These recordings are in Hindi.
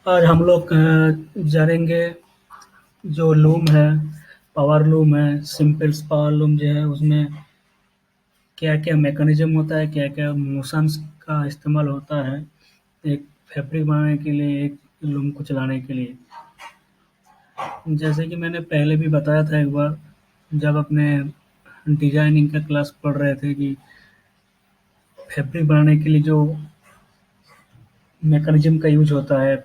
आज हम लोग जानेंगे जो लूम है, पावर लूम है, सिंपल पावर लूम जो है उसमें क्या-क्या मैकेनिज़्म होता है, क्या-क्या मोशंस का इस्तेमाल होता है, एक फैब्रिक बनाने के लिए, एक लूम को चलाने के लिए। जैसे कि मैंने पहले भी बताया था एक बार, जब अपने डिज़ाइनिंग का क्लास पढ़ रहे थे कि फैब्रिक बनाने के लिए जो मैकेनिज़्म का यूज़ होता है,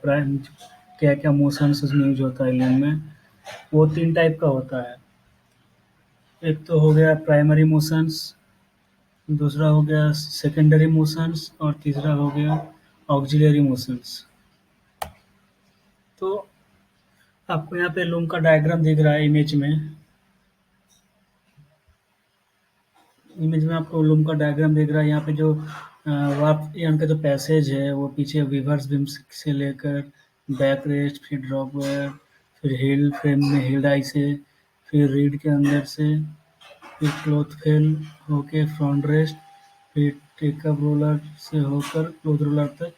क्या-क्या मोशंस उसमें यूज़ होता है लूम में, वो 3 टाइप का होता है। एक तो हो गया प्राइमरी मोशंस, दूसरा हो गया सेकेंडरी मोशंस और तीसरा हो गया ऑक्सिलरी मोशंस। तो आपको यहाँ पे लूम का डायग्राम दिख रहा है इमेज में आपको लूम का डायग्राम दिख रहा है। यहाँ पे जो वार्प यार्न का जो पैसेज है वो पीछे रिवर्स बीम से लेकर बैक रेस्ट, फिर ड्रॉप वायर, फिर हील फ्रेम में हील डाई से, फिर रीड के अंदर से, फिर क्लॉथ फेल होके फ्रंट रेस्ट, फिर टेकअप रोलर से होकर क्लॉथ रोलर तक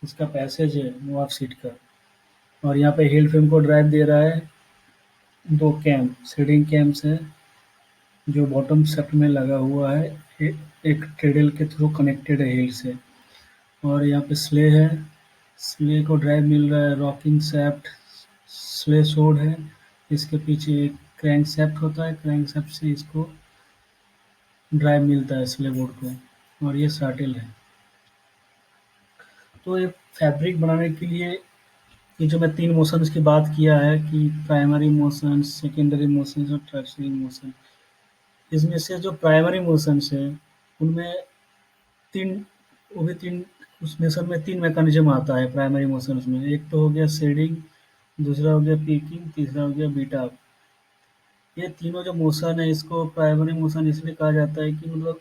इसका पैसेज है वार्प सीट का। और यहाँ पे हील फ्रेम को ड्राइव दे रहा है 2 कैम, सीडिंग कैम्स है जो बॉटम शाफ्ट में लगा हुआ है। एक ट्रेडल के थ्रू कनेक्टेड है हील से। और यहाँ पे स्ले है, स्ले को ड्राइव मिल रहा है रॉकिंग शाफ्ट, स्ले शोड है। इसके पीछे एक क्रैंक शाफ्ट होता है, क्रैंक शाफ्ट से इसको ड्राइव मिलता है स्ले बोर्ड को। और ये शाटल है। तो ये फैब्रिक बनाने के लिए ये जो मैं 3 मोशंस की बात किया है कि प्राइमरी मोशन, सेकेंडरी मोशंस और टर्शियरी मोशन। इसमें से जो प्राइमरी मोशंस है उनमें 3 वो भी 3 उस मोशन में 3 मैकेनिज़्म आता है प्राइमरी मोशंस में। एक तो हो गया शेडिंग, दूसरा हो गया पीकिंग, तीसरा हो गया बीट अप। ये तीनों जो मोशन है इसको प्राइमरी मोशन इसलिए कहा जाता है कि मतलब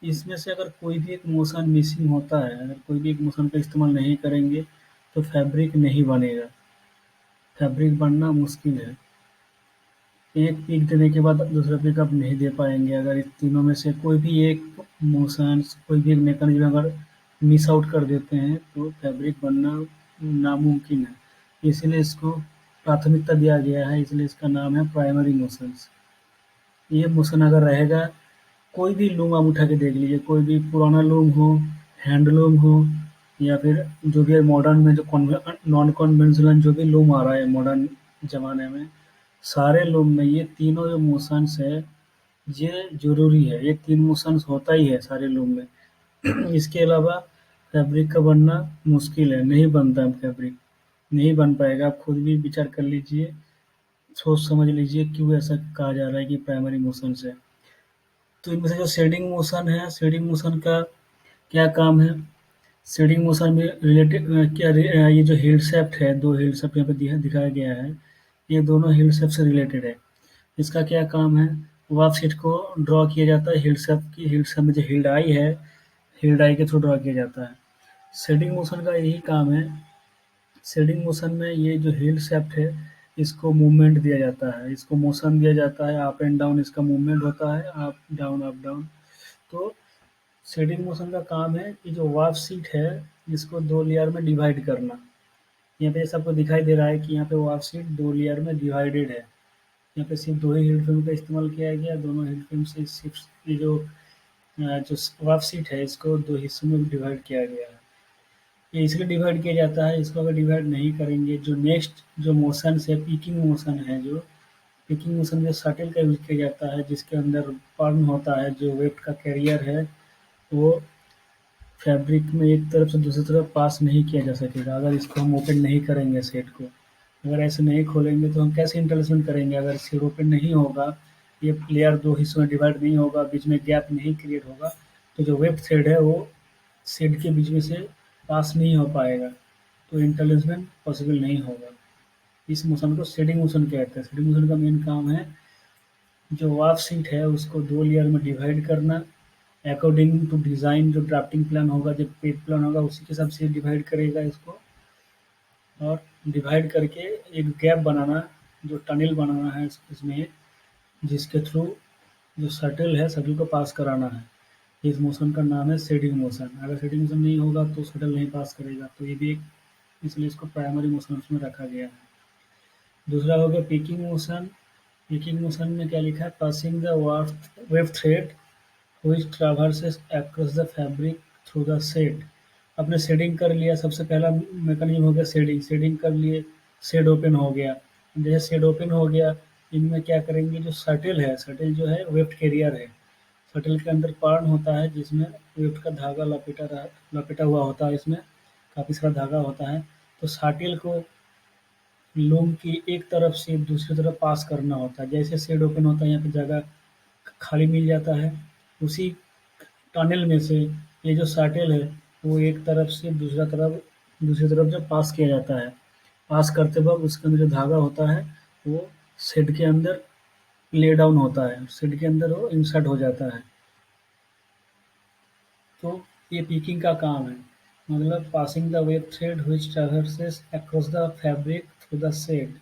इसमें से अगर कोई भी एक मोशन मिसिंग होता है, अगर कोई भी एक मोशन का इस्तेमाल नहीं करेंगे तो फैब्रिक नहीं बनेगा। फैब्रिक बनना मुश्किल है। एक पीक देने के बाद दूसरा पिक आप नहीं दे पाएँगे अगर इस तीनों में से कोई भी एक मोशंस, कोई भी एक मैकेनिज़्म अगर मिस आउट कर देते हैं तो फैब्रिक बनना नामुमकिन है। इसीलिए इसको प्राथमिकता दिया गया है, इसलिए इसका नाम है प्राइमरी मोशंस। ये मोशन अगर रहेगा, कोई भी लूम आप उठा के देख लीजिए, कोई भी पुराना लूम हो, हैंडलूम हो या फिर जो भी है मॉडर्न में जो नॉन कन्वेंशनल जो भी लूम आ रहा है मॉडर्न ज़माने में, सारे लूम में ये तीनों जो मोशंस है, ये ज़रूरी है। ये 3 मोशंस होता ही है सारे लूम में। इसके अलावा फैब्रिक का बनना मुश्किल है, नहीं बनता है फैब्रिक, नहीं बन पाएगा। आप खुद भी विचार कर लीजिए, सोच समझ लीजिए क्यों ऐसा कहा जा रहा है कि प्राइमरी मोशंस है। तो इनमें से जो शेडिंग मोशन है, शेडिंग मोशन का क्या काम है? शेडिंग मोशन में रिलेटेड ये जो हिल शाफ्ट है, 2 हिल शाफ्ट यहाँ पे दिखाया गया है, ये दोनों हिल शाफ्ट से रिलेटेड है। इसका क्या काम है? वार्प शीट को ड्रॉ किया जाता है हिल शाफ्ट की, हिल शाफ्ट में जो हिल डाई है, हिल डाई के थ्रू ड्रॉ किया जाता है। शेडिंग मोशन का यही काम है। शेडिंग मोशन में ये जो हिल शाफ्ट है, इसको मूवमेंट दिया जाता है, इसको मोशन दिया जाता है, अप एंड डाउन इसका मूवमेंट होता है, अप डाउन, अप डाउन। तो शेडिंग मोशन का काम है कि जो वार्प शीट है, इसको 2 लेयर में डिवाइड करना। यहाँ पे जैसे आपको दिखाई दे रहा है कि यहाँ पे वार्प शीट 2 लेयर में डिवाइडेड है। यहाँ पे सिर्फ 2 ही हीट फिल्म का इस्तेमाल किया गया, दोनों हीट फिल्म से सिर्फ ये जो वार्प शीट है इसको 2 हिस्सों में डिवाइड किया गया है। ये इसलिए डिवाइड किया जाता है, इसको अगर डिवाइड नहीं करेंगे, जो नेक्स्ट जो मोशन है, पीकिंग मोशन है, जो पीकिंग मोशन में शटल का यूज़ किया जाता है, जिसके अंदर पर्न होता है, जो वेट का कैरियर है, वो फैब्रिक में एक तरफ से दूसरी तरफ पास नहीं किया जा सकेगा अगर इसको हम ओपन नहीं करेंगे सेट को। अगर ऐसे नहीं खोलेंगे तो हम कैसे इंटरलेसमेंट करेंगे? अगर सेट ओपन नहीं होगा, ये लेयर 2 हिस्सों में डिवाइड नहीं होगा, बीच में गैप नहीं क्रिएट होगा, तो जो वेब थ्रेड है वो सेट के बीच में से पास नहीं हो पाएगा, तो इंटरलेसमेंट पॉसिबल नहीं होगा। इस मोशन को शेडिंग मोशन कहते हैं। शेडिंग मोशन का मेन काम है जो वार्प शीट है उसको 2 लेयर में डिवाइड करना, अकॉर्डिंग टू डिज़ाइन जो ड्राफ्टिंग प्लान होगा, जो पेज प्लान होगा उसी के हिसाब से डिवाइड करेगा इसको। और डिवाइड करके एक गैप बनाना, जो टनल बनाना है इसमें, जिसके थ्रू जो शटल है, शटल को पास कराना है। इस मोशन का नाम है शेडिंग मोशन। अगर शेडिंग मोशन नहीं होगा तो शटल नहीं पास करेगा। तो ये भी एक इसलिए इसको प्राइमरी मोशंस में रखा गया है। दूसरा हो गया पिकिंग मोशन। पिकिंग मोशन में क्या लिखा है, passing the wave thread which traverses across the fabric through the shed. आपने शेडिंग कर लिया, सबसे पहला मैकेनिज्म हो गया शेडिंग, शेडिंग कर लिए, शेड ओपन हो गया। जैसे शेड ओपन हो गया, इनमें क्या करेंगे, जो शटल है, शटल जो है वेव्ड कैरियर है, शटल के अंदर पर्न होता है जिसमें वेव्ड का धागा लपेटा हुआ होता है, इसमें काफ़ी सारा धागा होता है। तो शटल को लूम की एक तरफ से दूसरी तरफ पास करना होता है। जैसे शेड ओपन होता है, यहाँ पे जगह खाली मिल जाता है, उसी टनल में से ये जो शटल है वो एक तरफ से दूसरी तरफ जब पास किया जाता है, पास करते वक्त उसके अंदर जो धागा होता है वो शेड के अंदर ले डाउन होता है, शेड के अंदर वो इंसर्ट हो जाता है। तो ये पिकिंग का काम है, मतलब passing the web thread which traverses across the fabric through the shed.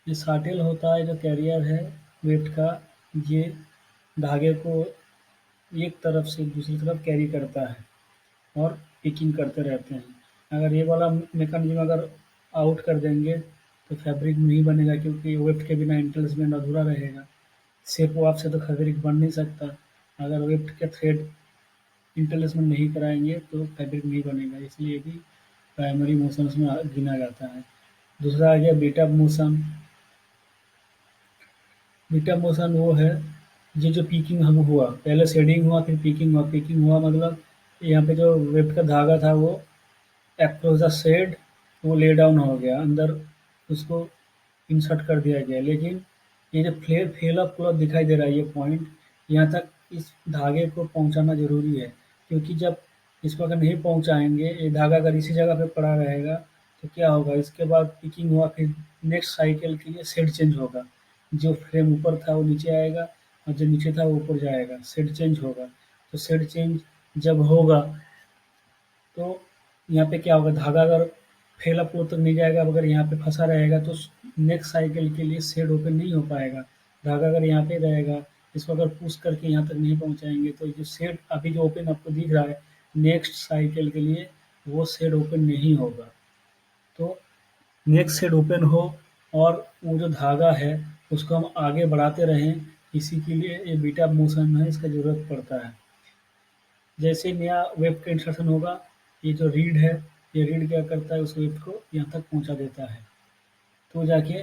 ये शटल होता है जो कैरियर है वेट का, ये धागे को एक तरफ से दूसरी तरफ कैरी करता है और पिकिंग करते रहते हैं। अगर ये वाला मैकेनिज्म अगर आउट कर देंगे तो फैब्रिक नहीं बनेगा, क्योंकि वेफ्ट के बिना इंटरलैसमेंट अधूरा रहेगा। शेप वाफ से तो फैब्रिक बन नहीं सकता। अगर वेफ्ट के थ्रेड इंटरलैसमेंट नहीं कराएंगे तो फैब्रिक नहीं बनेगा, इसलिए भी प्राइमरी मोशंस में गिना जाता है। दूसरा आ गया बीटा मोशन। बीटा मोशन वो है, ये जो पीकिंग हम हुआ, पहले शेडिंग हुआ फिर पीकिंग हुआ। पीकिंग हुआ मतलब यहाँ पे जो वेब का धागा था वो अक्रॉस द शेड वो ले डाउन हो गया, अंदर उसको इंसर्ट कर दिया गया। लेकिन ये जो फेल ऑफ क्लॉथ दिखाई दे रहा है, ये पॉइंट यहाँ तक इस धागे को पहुँचाना जरूरी है, क्योंकि जब इसको अगर नहीं पहुँचाएंगे, ये धागा अगर इसी जगह पे पड़ा रहेगा तो क्या होगा, इसके बाद पिकिंग हुआ फिर नेक्स्ट साइकिल के लिए शेड चेंज होगा। जो फ्रेम ऊपर था वो नीचे आएगा और जो नीचे था वो ऊपर जाएगा, शेड चेंज होगा। तो शेड चेंज जब होगा तो यहाँ पे क्या होगा, धागा अगर फैला फ्लो तक नहीं जाएगा, अगर यहाँ पे फंसा रहेगा तो नेक्स्ट साइकिल के लिए शेड ओपन नहीं हो पाएगा। धागा अगर यहाँ पे रहेगा, इसको अगर पुश करके यहाँ तक नहीं पहुँचाएंगे तो जो शेड अभी जो ओपन आपको दिख रहा है नेक्स्ट साइकिल के लिए, वो शेड ओपन नहीं होगा। तो नेक्स्ट शेड ओपन हो और वो जो धागा है उसको हम आगे बढ़ाते रहें, इसी के लिए ये बीटा मोशन है, इसका ज़रूरत पड़ता है। जैसे ही नया वेब का इंसर्शन होगा, ये जो रीड है, ये रीड क्या करता है, उस वेब को यहाँ तक पहुँचा देता है, तो जाके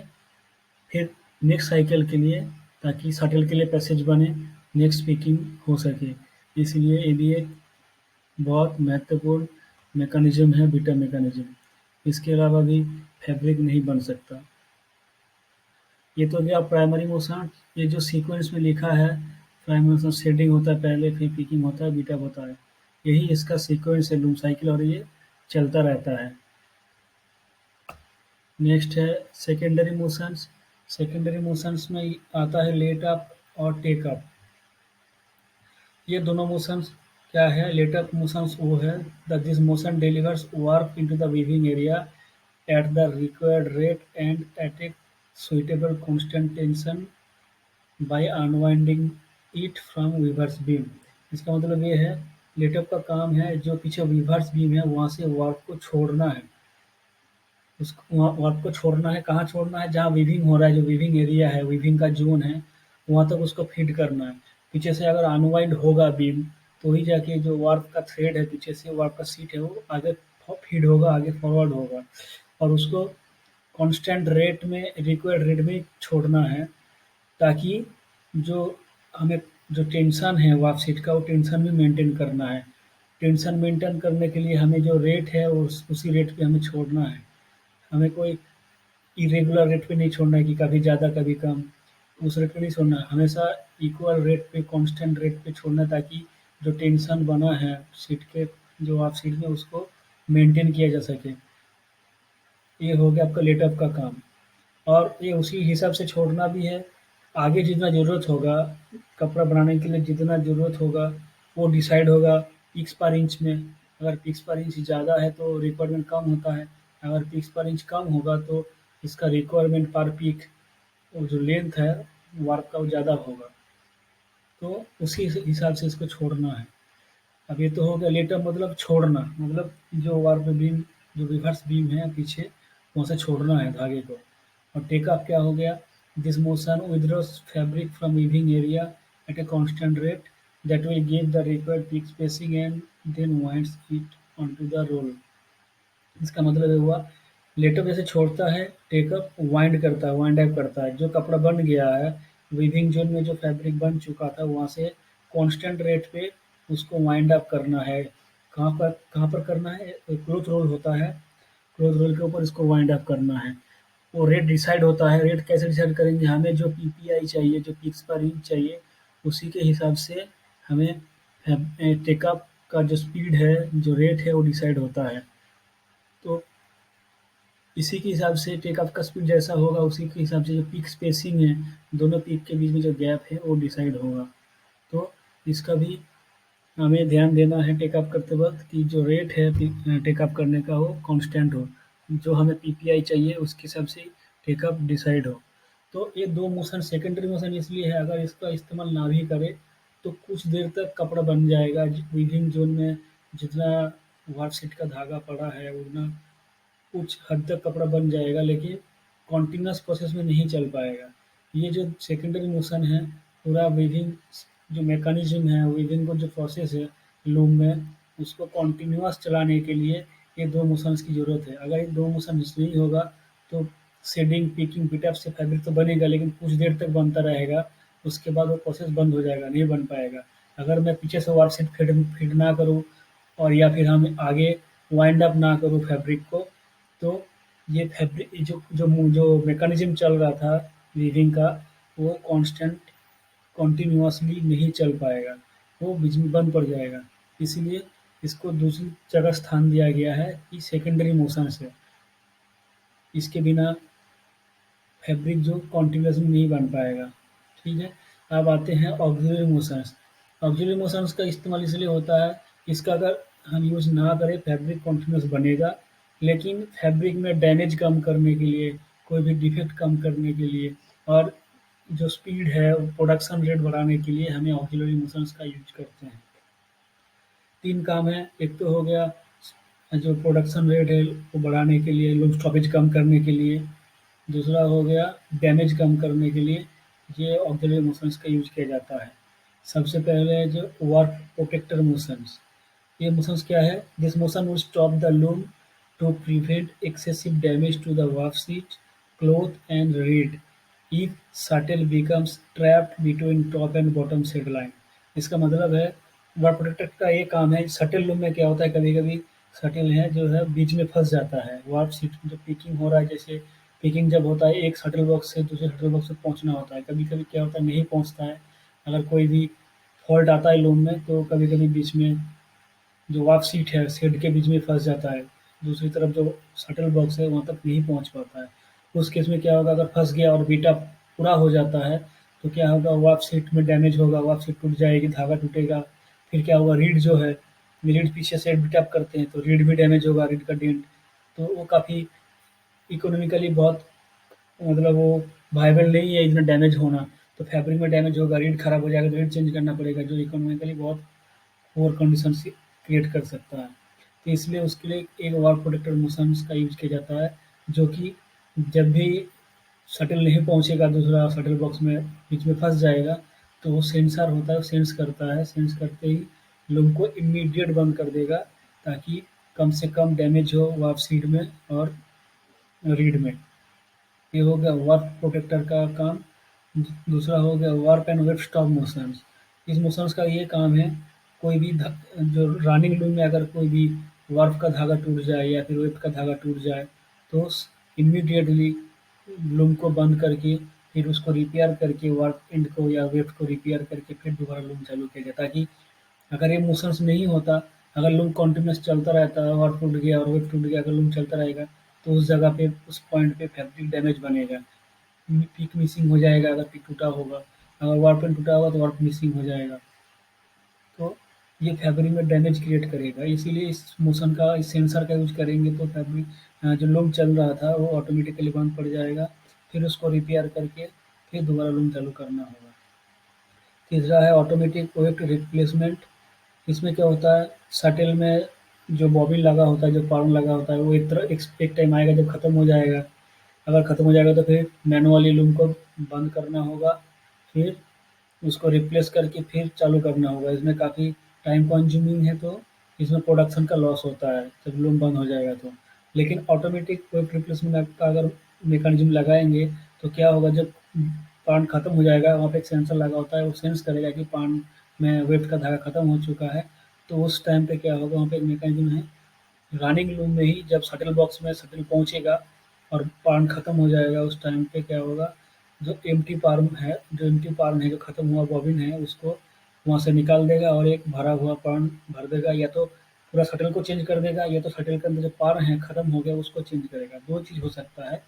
फिर नेक्स्ट साइकिल के लिए, ताकि शटल के लिए पैसेज बने, नेक्स्ट पिकिंग हो सके। इसलिए ये भी एक बहुत महत्वपूर्ण मैकेनिज्म है, बीटा मैकेनिज्म। इसके अलावा भी फैब्रिक नहीं बन सकता। ये तो गया प्राइमरी मोशन। ये जो सीक्वेंस में लिखा है, प्राइमरी मोशन शेडिंग होता है पहले, फिर पिकिंग होता है, बीटा होता है, यही इसका सीक्वेंस है लूम साइकिल, और ये चलता रहता है। नेक्स्ट है सेकेंडरी मोशंस। सेकेंडरी मोशंस में आता है लेट अप और टेक अप। ये दोनों मोशंस क्या है, लेट अप मोशंस वो है that this motion delivers work into the weaving area at the required rate and at a suitable constant tension by unwinding it from weaver's beam। इसका मतलब ये है, लेटअप का काम है जो पीछे वीवर्स बीम है वहाँ से वर्क को छोड़ना है। उसको वहाँ वर्क को छोड़ना है, कहाँ छोड़ना है, जहाँ वीविंग हो रहा है, जो वीविंग एरिया है, वीविंग का जोन है, वहाँ तक उसको फीड करना है। पीछे से अगर अनवाइंड होगा बीम, तो ही जाके जो वर्क का थ्रेड है, पीछे से वर्क का सीट है, वो आगे फीड होगा, आगे फॉरवर्ड होगा, और उसको कांस्टेंट रेट में, रिक्वायर्ड रेट में छोड़ना है, ताकि जो हमें जो टेंशन है वार्प शीट का, वो टेंशन भी मेंटेन करना है। टेंशन मेंटेन करने के लिए हमें जो रेट है उसी रेट पे हमें छोड़ना है। हमें कोई इरेगुलर रेट पे नहीं छोड़ना है कि कभी ज़्यादा कभी कम, उस रेट पे नहीं छोड़ना है, हमेशा इक्वल रेट पे, कांस्टेंट रेट पे छोड़ना है, ताकि जो टेंशन बना है शीट के, जो वार्प शीट में, उसको मेंटेन किया जा सके। ये हो गया आपका लेटअप का काम, और ये उसी हिसाब से छोड़ना भी है। आगे जितना ज़रूरत होगा, कपड़ा बनाने के लिए जितना ज़रूरत होगा वो डिसाइड होगा पिक्स पर इंच में। अगर पिक्स पर इंच ज़्यादा है तो रिक्वायरमेंट कम होता है, अगर पिक्स पर इंच कम होगा तो इसका रिक्वायरमेंट पर पीक, वो जो लेंथ है वर्क का, वो ज़्यादा होगा। तो उसी हिसाब से इसको छोड़ना है। अब ये तो हो गया लेटअप, मतलब छोड़ना, मतलब जो वर्क बीम जो रिवर्स बीम है पीछे, वहाँ से छोड़ना है धागे को। और टेक ऑफ क्या हो गया, this motion withdraws fabric from weaving area at a constant rate that will give the required peak spacing and then winds it onto the roll। इसका मतलब ये हुआ, लेटअप जैसे छोड़ता है, टेकअप वाइंड करता है, वाइंड अप करता है। जो कपड़ा बन गया है, वीविंग जोन में जो फैब्रिक बन चुका था, वहाँ से कांस्टेंट रेट पे उसको वाइंड अप करना है। कहाँ पर करना है? क्लॉथ रोल होता है, क्लॉथ रोल के ऊपर इसको वाइंड अप करना है। वो रेट डिसाइड होता है। रेट कैसे डिसाइड करेंगे? हमें जो पीपीआई चाहिए, जो पिक्स पर इंच चाहिए, उसी के हिसाब से हमें टेकअप का जो स्पीड है, जो रेट है, वो डिसाइड होता है। तो इसी के हिसाब से टेक ऑफ का स्पीड जैसा होगा, उसी के हिसाब से जो पीक स्पेसिंग है, दोनों पीक के बीच में जो गैप है, वो डिसाइड होगा। तो इसका भी हमें ध्यान देना है टेक ऑफ करते वक्त कि जो रेट है टेक ऑफ करने का, वो कांस्टेंट हो। जो हमें पीपीआई चाहिए उसके हिसाब से टेक ऑफ डिसाइड हो। तो ये दो मोशन सेकेंडरी मोशन इसलिए है, अगर इसका इस्तेमाल ना भी करें तो कुछ देर तक कपड़ा बन जाएगा। वीविंग जोन में जितना वार्प शीट का धागा पड़ा है, उतना कुछ हद तक कपड़ा बन जाएगा, लेकिन कॉन्टिन्यूस प्रोसेस में नहीं चल पाएगा। ये जो सेकेंडरी मोशन है, पूरा वीविंग जो मैकेनिज्म है, वीविंग को जो प्रोसेस है लूम में, उसको कॉन्टिन्यूस चलाने के लिए ये दो मोशंस की ज़रूरत है। अगर ये दो मोशन नहीं होगा तो शेडिंग, पीकिंग, बिटअप से फैब्रिक तो बनेगा, लेकिन कुछ देर तक बनता रहेगा, उसके बाद वो प्रोसेस बंद हो जाएगा, नहीं बन पाएगा। अगर मैं पीछे से वार्प शीट फीड फीड ना करूँ, और या फिर हम आगे वाइंड अप ना करूँ फैब्रिक को, तो ये फैब्रिक जो जो जो मैकेनिज्म चल रहा था वीविंग का, वो कांस्टेंट कंटिन्यूअसली नहीं चल पाएगा, वो बीच में बंद पड़ जाएगा। इसीलिए इसको दूसरी जगह स्थान दिया गया है कि सेकेंडरी मोशन से। इसके बिना फैब्रिक जो कंटिन्यूअसली नहीं बन पाएगा। ठीक है। अब आते हैं ऑक्सिलरी मोशंस। ऑक्सिलरी मोशंस का इस्तेमाल इसलिए होता है, इसका अगर हम यूज़ ना करें फैब्रिक कंटिन्यूअस बनेगा, लेकिन फैब्रिक में डैमेज कम करने के लिए, कोई भी डिफेक्ट कम करने के लिए, और जो स्पीड है प्रोडक्शन रेट बढ़ाने के लिए हमें ऑक्सिलरी मोशंस का यूज करते हैं। 3 काम है, एक तो हो गया जो प्रोडक्शन रेट है वो बढ़ाने के लिए, लूम स्टॉपेज कम करने के लिए। दूसरा हो गया डैमेज कम करने के लिए, ये ऑक्सिलरी मोशंस का यूज किया जाता है। सबसे पहले है जो वार्प प्रोटेक्टर मोशंस। ये मोशंस क्या है? This motion will stop the loom to prevent excessive damage to the warp sheet, cloth and reed if shuttle becomes trapped between top and bottom shed line. इसका मतलब है, वार्प प्रोटेक्टर का ये काम है। शटल लूम में क्या होता है, कभी-कभी शटल है जो है बीच में फँस जाता है। वार्प शीट जो पिकिंग हो रहा है, जैसे पिकिंग जब होता है, एक शटल बॉक्स से दूसरे शटल बॉक्स तक पहुँचना होता है। कभी-कभी क्या होता है, नहीं पहुँचता है। अगर कोई भी फॉल्ट आता है लूम में, तो कभी-कभी बीच में जो वार्प शीट है, शेड के बीच में फँस जाता है। दूसरी तरफ जो शटल बॉक्स है, वहाँ तक नहीं पहुँच पाता है। उस केस में क्या होगा, अगर फँस गया और बीटा पूरा हो जाता है, तो क्या होगा, वार्प शीट में डैमेज होगा, वार्प शीट टूट जाएगी, धागा टूटेगा। फिर क्या होगा, रीड जो है, रीड पीछे से बीटअप करते हैं, तो रीड भी डैमेज होगा, रीड का डेंट। तो वो काफ़ी इकोनॉमिकली बहुत, मतलब वो वायबल नहीं है इतना डैमेज होना। तो फैब्रिक में डैमेज होगा, रीड खराब हो जाएगा, तो रीड चेंज करना पड़ेगा, जो इकोनॉमिकली बहुत पुअर कंडीशन से क्रिएट कर सकता है। तो इसलिए उसके लिए एक वार्प प्रोटेक्टर मोशंस का यूज़ किया जाता है, जो कि जब भी शटल नहीं पहुँचेगा, दूसरा शटल बॉक्स में बीच में फँस जाएगा, तो वो सेंसर होता है, वो सेंस करता है, सेंस करते ही लूम को इमीडिएट बंद कर देगा, ताकि कम से कम डैमेज हो वार्प शीट में और रीड में। ये हो गया वार्प प्रोटेक्टर का काम। दूसरा हो गया warp and web stop motions. इस मोशंस का ये काम है, कोई भी जो रनिंग लूम में अगर कोई भी वार्प का धागा टूट जाए या फिर वेब का धागा टूट जाए, तो इमीडिएटली लूम को बंद करके फिर उसको रिपेयर करके वार्प एंड को या वेब को रिपेयर करके फिर दोबारा लूम चालू किया जाए, ताकि अगर ये मोशंस नहीं होता, अगर लूम कंटिन्यूअस चलता रहता है, वार्प टूट गया और वेब टूट गया, अगर लूम चलता रहेगा, तो उस जगह पे, उस पॉइंट पे फैब्रिक डैमेज बनेगा, पीक मिसिंग हो जाएगा। अगर पीक टूटा होगा, अगर वार्प पेन टूटा होगा, तो वार्प मिसिंग हो जाएगा। तो ये फैब्रिक में डैमेज क्रिएट करेगा। इसीलिए इस मोशन का, इस सेंसर का यूज करेंगे तो फैब्रिक जो लूम चल रहा था वो ऑटोमेटिकली बंद पड़ जाएगा। फिर उसको रिपेयर करके फिर दोबारा लूम चालू करना होगा। तीसरा है ऑटोमेटिक वेट रिप्लेसमेंट। इसमें क्या होता है, शटल में जो बॉबिन लगा होता है, जो पार्न लगा होता है, वो एक टाइम आएगा जब ख़त्म हो जाएगा। अगर ख़त्म हो जाएगा तो फिर मैनुअली लूम को बंद करना होगा, फिर उसको रिप्लेस करके फिर चालू करना होगा। इसमें काफ़ी टाइम कंज्यूमिंग है, तो इसमें प्रोडक्शन का लॉस होता है जब लूम बंद हो जाएगा तो। लेकिन ऑटोमेटिक क्विक रिप्लेसमेंट का अगर मैकेनिज्म लगाएँगे तो क्या होगा, जब पार्ट खत्म हो जाएगा, वहाँ पे एक सेंसर लगा होता है, वो सेंस करेगा कि पार्ट में वेट का धागा खत्म हो चुका है। तो उस टाइम पे क्या होगा, वहाँ पे एक मैकेनिज्म है, रनिंग लूम में ही जब शटल बॉक्स में शटल पहुँचेगा और पार्ट खत्म हो जाएगा, उस टाइम पे क्या होगा, जो एम्प्टी पार्न है, जो खत्म हुआ बॉबिन है, उसको वहाँ से निकाल देगा और एक भरा हुआ पार्न भर देगा। या तो पूरा शटल को चेंज कर देगा, या तो शटल के अंदर जो पार्न है खत्म हो गया उसको चेंज करेगा। 2 चीज़ हो सकता है,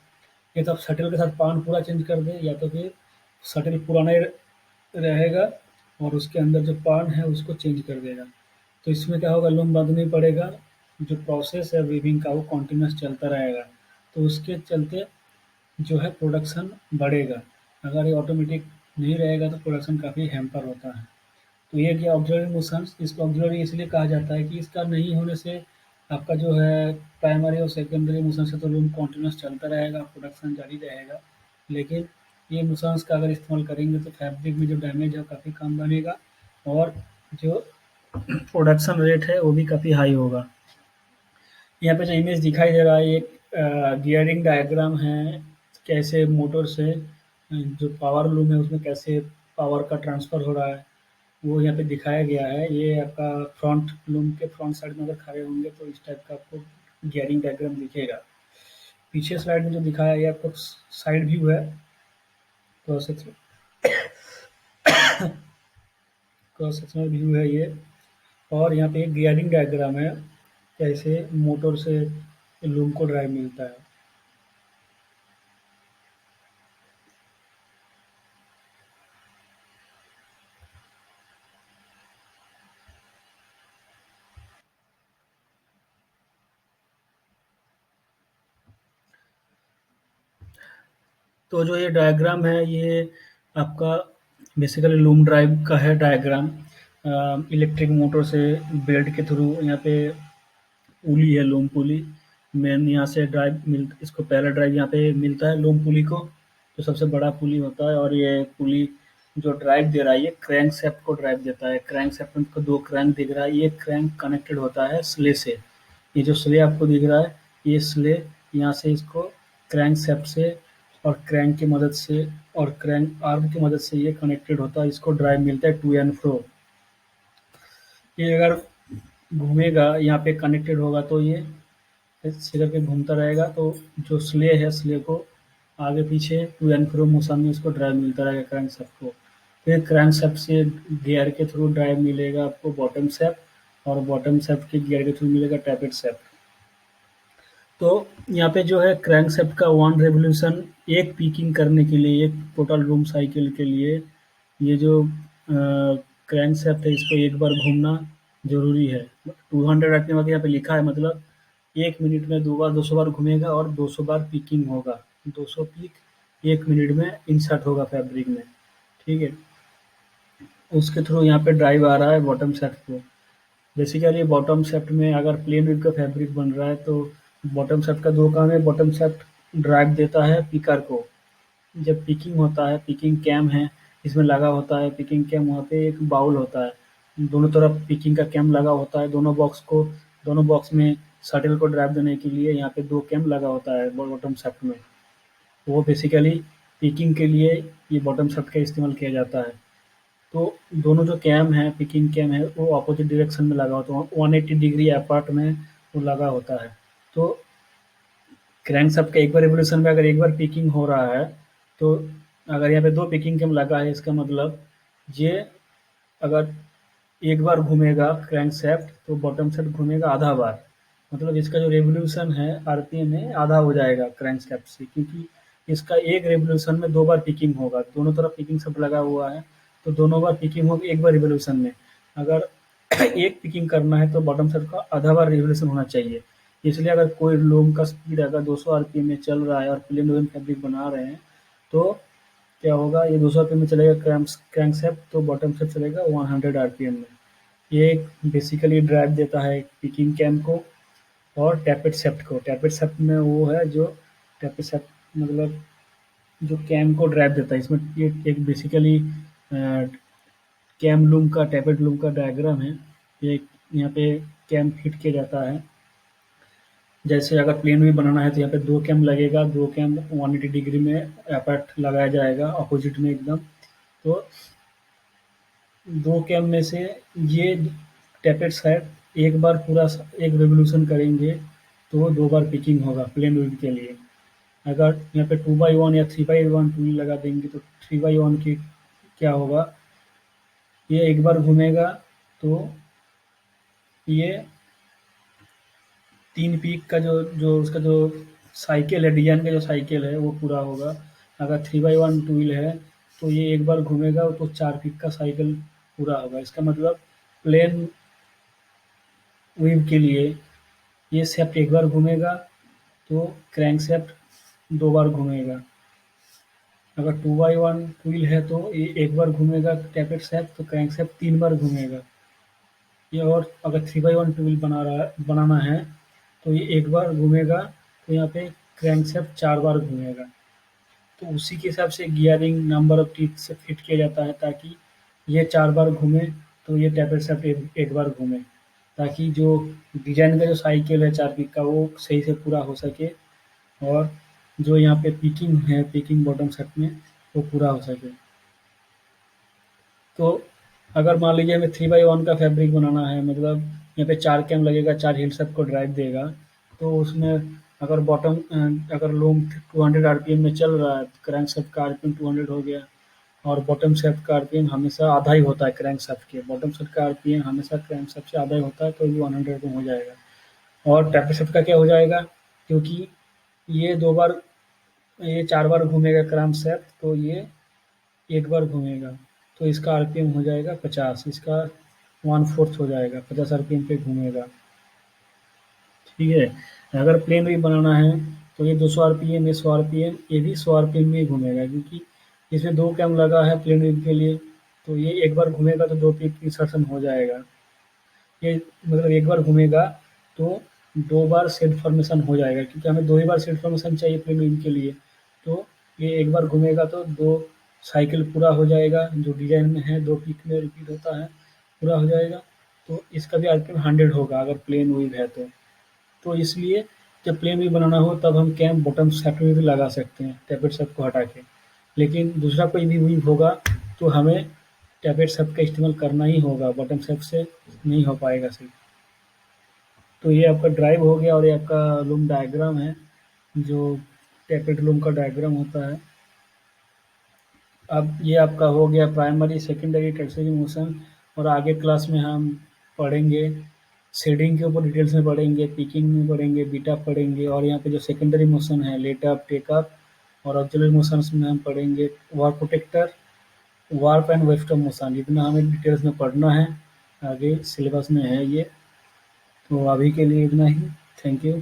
या तो आप शटल के साथ पार्न पूरा चेंज कर दें, या तो फिर शटल पुराना ही रहेगा और उसके अंदर जो पार्न है उसको चेंज कर देगा। तो इसमें क्या होगा, लूम बंद नहीं पड़ेगा, जो प्रोसेस है वीविंग का वो कंटिन्यूअस चलता रहेगा। तो उसके चलते जो है प्रोडक्शन बढ़ेगा। अगर ये ऑटोमेटिक नहीं रहेगा तो प्रोडक्शन काफ़ी हैम्पर होता है। तो ये किया ऑक्सिलरी मोशंस, इसको ऑक्सिलरी इसलिए कहा जाता है कि इसका नहीं होने से आपका जो है प्राइमरी और सेकेंडरी मोशन से तो लूम कंटिन्यूअस चलता रहेगा, प्रोडक्शन जारी रहेगा। लेकिन ये मोशंस का अगर इस्तेमाल करेंगे तो फैब्रिक में जो डैमेज है वो काफ़ी कम बनेगा, और जो प्रोडक्शन रेट है वो भी काफ़ी हाई होगा। यहाँ पे जो इमेज दिखाई दे रहा है, एक गियरिंग डायग्राम है, कैसे मोटर से जो पावर लूम है उसमें कैसे पावर का ट्रांसफ़र हो रहा है, वो यहाँ पे दिखाया गया है। ये आपका फ्रंट लूम के फ्रंट साइड में अगर खड़े होंगे तो इस टाइप का आपको गियरिंग डायग्राम दिखेगा। पीछे स्लाइड में जो दिखाया है ये आपको साइड व्यू है, cross section cross sectional view है ये। और यहाँ पे एक गियरिंग डायग्राम है, कैसे मोटर से लूम को ड्राइव मिलता है। तो जो ये डायग्राम है ये आपका बेसिकली लूम ड्राइव का है डायग्राम। इलेक्ट्रिक मोटर से बेल्ट के थ्रू यहाँ पे पुली है, लूम पुली। मेन यहाँ से ड्राइव मिल इसको पहला ड्राइव यहाँ पे मिलता है लूम पुली को, जो सबसे बड़ा पुली होता है। और ये पुली जो ड्राइव दे रहा है ये क्रैंक शेफ्ट को ड्राइव देता है। क्रैंक शेफ्ट में आपको 2 क्रैंक दिख रहा है, ये क्रैंक कनेक्टेड होता है स्ले से। ये जो स्ले आपको दिख रहा है, ये स्ले यहाँ से इसको क्रैंक शेफ्ट से और क्रैंक की मदद से और क्रैंक आर्म की मदद से ये कनेक्टेड होता है, इसको ड्राइव मिलता है टू एंड फ्रो। ये अगर घूमेगा, यहाँ पे कनेक्टेड होगा तो ये ऐसे करके घूमता रहेगा, तो जो स्ले है स्ले को आगे पीछे टू एंड फ्रो मोशन में इसको ड्राइव मिलता रहेगा क्रैंकशाफ्ट को। फिर क्रैंकशाफ्ट से गियर के थ्रू ड्राइव मिलेगा आपको बॉटम शाफ्ट, और बॉटम शाफ्ट के गियर के थ्रू मिलेगा टैपेट शाफ्ट। तो यहाँ पे जो है क्रैंकशाफ्ट का 1 रेवोल्यूशन एक पीकिंग करने के लिए, एक टोटल रूम साइकिल के लिए, ये जो क्रैंकशाफ्ट है इसको एक बार घूमना ज़रूरी है। 200 आरपीएम अगर यहाँ पे लिखा है, मतलब 1 मिनट में 2 बार 200 बार घूमेगा और 200 बार पीकिंग होगा। 200 पीक 1 मिनट में इंसर्ट होगा फैब्रिक में, ठीक है? उसके थ्रू यहाँ पे ड्राइव आ रहा है बॉटम शाफ्ट को। बेसिकली बॉटम शाफ्ट में अगर प्लेन वेव का फैब्रिक बन रहा है तो बॉटम शाफ्ट का 2 काम है। बॉटम शाफ्ट ड्राइव देता है पिकर को। जब पिकिंग होता है, पिकिंग कैम है, इसमें लगा होता है पिकिंग कैम, वहाँ पे एक बाउल होता है। दोनों तरफ पिकिंग का कैम लगा होता है, दोनों बॉक्स में शटल को ड्राइव देने के लिए यहाँ पे 2 कैम लगा होता है बॉटम शाफ्ट में। वो बेसिकली पिकिंग के लिए ये बॉटम शाफ्ट का इस्तेमाल किया जाता है। तो दोनों जो कैम है, पिकिंग कैम है, वो अपोजिट डायरेक्शन में लगा होता है, 180 डिग्री अपार्ट में वो लगा होता है। तो क्रैंकशाफ्ट का एक बार रिवॉल्यूशन में अगर एक बार पिकिंग हो रहा है, तो अगर यहाँ पे 2 पिकिंग कैम लगा है, इसका मतलब ये अगर एक बार घूमेगा क्रैंकशाफ्ट तो बॉटम शाफ्ट घूमेगा आधा बार। मतलब इसका जो रिवॉल्यूशन है आरपीएम में आधा हो जाएगा क्रैंकशाफ्ट से, क्योंकि इसका एक रिवॉल्यूशन में 2 बार पिकिंग होगा। दोनों तरफ पिकिंग शाफ्ट लगा हुआ है, तो दोनों बार पिकिंग होगी एक बार रिवॉल्यूशन में। अगर एक पिकिंग करना है तो बॉटम शाफ्ट का आधा बार रिवॉल्यूशन होना चाहिए। इसलिए अगर कोई लूम का स्पीड अगर 200 आरपीएम में चल रहा है और प्लेन वूवन फैब्रिक बना रहे हैं, तो क्या होगा, ये 200 आरपीएम में चलेगा क्रैंकशाफ्ट, तो बॉटम शाफ्ट चलेगा 100 आरपीएम में। ये बेसिकली ड्राइव देता है पिकिंग कैम को और टैपेट सेप्ट को। टैपेट सेप्ट में वो है जो टैपेट सेप्ट मतलब जो कैम को ड्राइव देता है। इसमें ये एक बेसिकली कैम लूम का टैपेट लूम का डायग्राम है। ये यहाँ पे कैम फिट किया जाता है। जैसे अगर प्लेन भी बनाना है तो यहाँ पे 2 कैम लगेगा, 2 कैम 180 डिग्री में अपार्ट लगाया जाएगा अपोजिट में एकदम। तो 2 कैम में से ये टैपेट्स है, एक बार पूरा एक रिवोल्यूशन करेंगे तो 2 बार पिकिंग होगा प्लेन वेव के लिए। अगर यहाँ पे 2/1 या 3/1 टूल लगा देंगे तो 3/1 की क्या होगा, ये एक बार घूमेगा तो ये 3 पीक का जो जो उसका जो साइकिल है, डिजाइन का जो साइकिल है वो पूरा होगा। अगर 3/1 टूल है तो ये एक बार घूमेगा तो 4 पीक का साइकिल पूरा होगा। इसका मतलब प्लेन वेव के लिए ये शेफ्ट एक बार घूमेगा तो क्रैंक शेफ्ट 2 बार घूमेगा। अगर 2/1 व्हील है तो ये एक बार घूमेगा टैपेट शेफ्ट, तो क्रैंक शेफ्ट 3 बार घूमेगा। ये और अगर 3/1 व्हील बनाना है तो ये एक बार घूमेगा तो यहाँ पे क्रैंक शेफ्ट 4 बार घूमेगा। तो उसी के हिसाब से गियरिंग नंबर ऑफ टीथ से फिट किया जाता है ताकि ये 4 बार घूमे तो ये टैपेट शेफ्ट एक बार घूमे, ताकि जो डिजाइन का जो साइकिल है 4 पीक का वो सही से पूरा हो सके और जो यहाँ पे पिकिंग है पिकिंग बॉटम सेट में वो पूरा हो सके। तो अगर मान लीजिए हमें 3/1 का फैब्रिक बनाना है, मतलब यहाँ पे 4 कैम लगेगा, 4 हिल सबको ड्राइव देगा, तो उसमें अगर बॉटम अगर लूम 200 आरपीएम में चल रहा है तो क्रैंक शाफ्ट का आरपीएम 200 हो गया और बॉटम शाफ्ट का आरपीएम हमेशा आधा ही होता है क्रैंक शाफ्ट के। बॉटम शाफ्ट का आरपीएम हमेशा क्रैंक शाफ्ट से आधा ही होता है तो ये 100 में हो जाएगा। और टैपर शाफ्ट का क्या हो जाएगा, क्योंकि ये 2 बार ये 4 बार घूमेगा क्रैंक शाफ्ट तो ये एक बार घूमेगा तो इसका आरपीएम हो जाएगा 50, इसका 1/4 हो जाएगा, 50 आरपीएम पे घूमेगा। ठीक है। अगर प्लेन भी बनाना है तो ये 200 आरपीएम, ये 100 आरपीएम, ये भी 100 आरपीएम में ही घूमेगा, क्योंकि इसमें 2 कैम लगा है प्लेन वेव के लिए। तो ये एक बार घूमेगा तो 2 पीक इंसर्शन हो जाएगा। ये मतलब एक बार घूमेगा तो 2 बार सेट फॉर्मेशन हो जाएगा, क्योंकि हमें 2 ही बार सेट फॉर्मेशन चाहिए प्लेन वेव के लिए। तो ये एक बार घूमेगा तो 2 साइकिल पूरा हो जाएगा, जो डिजाइन में है 2 पीक में रिपीट होता है, पूरा हो जाएगा। तो इसका भी आरपीएम 100 होगा अगर प्लेन वेव है तो। तो इसलिए जब प्लेन व्यू बनाना हो तब हम कैम बॉटम सेट में भी लगा सकते हैं टैपेट सब को हटा के। लेकिन दूसरा कोई भी व्यू होगा तो हमें टैपेट सब का इस्तेमाल करना ही होगा, बॉटम सेट से नहीं हो पाएगा सही। तो ये आपका ड्राइव हो गया और ये आपका लूम डायग्राम है, जो टैपेट लूम का डायग्राम होता है। अब ये आपका हो गया प्राइमरी सेकेंडरी टर्शियरी मोशन। और आगे क्लास में हम पढ़ेंगे शेडिंग के ऊपर, डिटेल्स में पढ़ेंगे, पिकिंग में पढ़ेंगे, बीटा पढ़ेंगे, और यहाँ पे जो सेकेंडरी मोशन है लेट अप, टेक अप और ऑक्सिलरी मोशंस में हम पढ़ेंगे warp protector, warp and weft of motion. इतना हमें डिटेल्स में पढ़ना है, आगे सिलेबस में है ये। तो अभी के लिए इतना ही। Thank you.